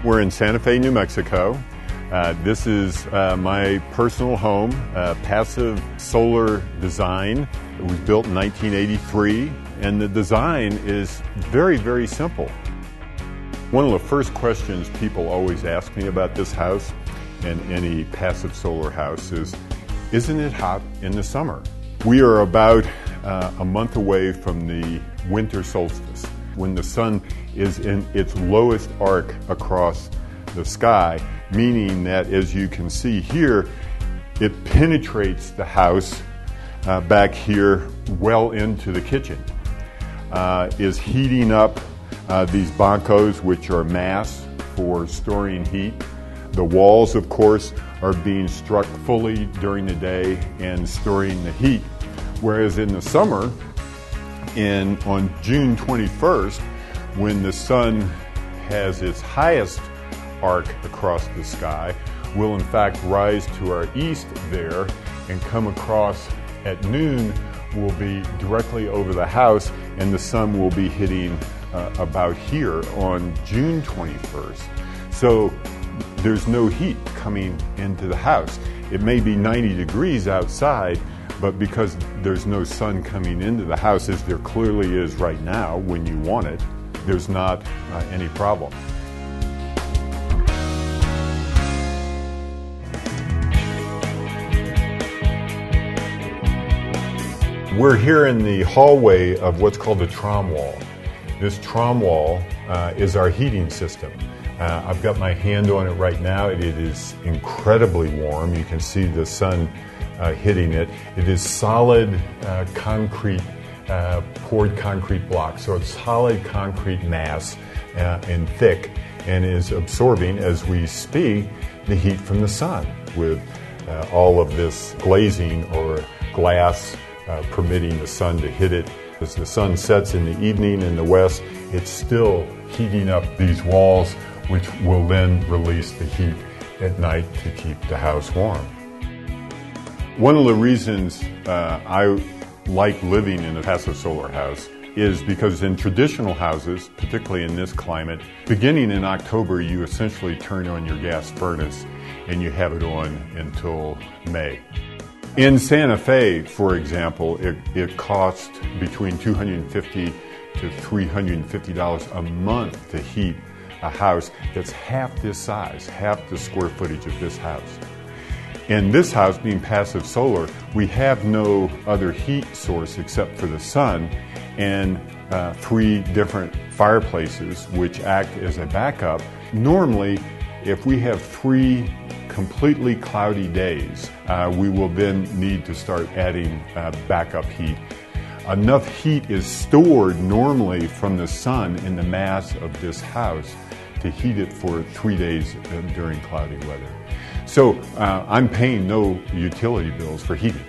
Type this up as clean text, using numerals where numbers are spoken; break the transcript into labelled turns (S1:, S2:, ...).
S1: We're in Santa Fe, New Mexico. This is my personal home, passive solar design. It was built in 1983, and the design is very, very simple. One of the first questions people always ask me about this house and any passive solar house is, isn't it hot in the summer? We are about a month away from the winter solstice, when the sun is in its lowest arc across the sky, meaning that, as you can see here, it penetrates the house back here well into the kitchen, is heating up these bancos, which are mass for storing heat. The walls, of course, are being struck fully during the day and storing the heat. Whereas in the summer, on June 21st, when the sun has its highest arc across the sky, will in fact rise to our east there and come across at noon, will be directly over the house, and the sun will be hitting about here on June 21st. So there's no heat coming into the house. It may be 90 degrees outside, but because there's no sun coming into the house, as there clearly is right now when you want it, there's not any problem. We're here in the hallway of what's called the trom wall. This trom wall is our heating system. I've got my hand on it right now. It is incredibly warm. You can see the sun hitting it. It is solid concrete, poured concrete block. So it's solid concrete mass and thick, and is absorbing, as we speak, the heat from the sun with all of this glazing or glass permitting the sun to hit it. As the sun sets in the evening in the west, it's still heating up these walls, which will then release the heat at night to keep the house warm. One of the reasons I like living in a passive solar house is because in traditional houses, particularly in this climate, beginning in October, you essentially turn on your gas furnace and you have it on until May. In Santa Fe, for example, it costs between $250 to $350 a month to heat a house that's half this size, half the square footage of this house. In this house, being passive solar, we have no other heat source except for the sun, and 3 different fireplaces which act as a backup. Normally, if we have 3 completely cloudy days, we will then need to start adding backup heat. Enough heat is stored normally from the sun in the mass of this house to heat it for 3 days during cloudy weather. So I'm paying no utility bills for heating.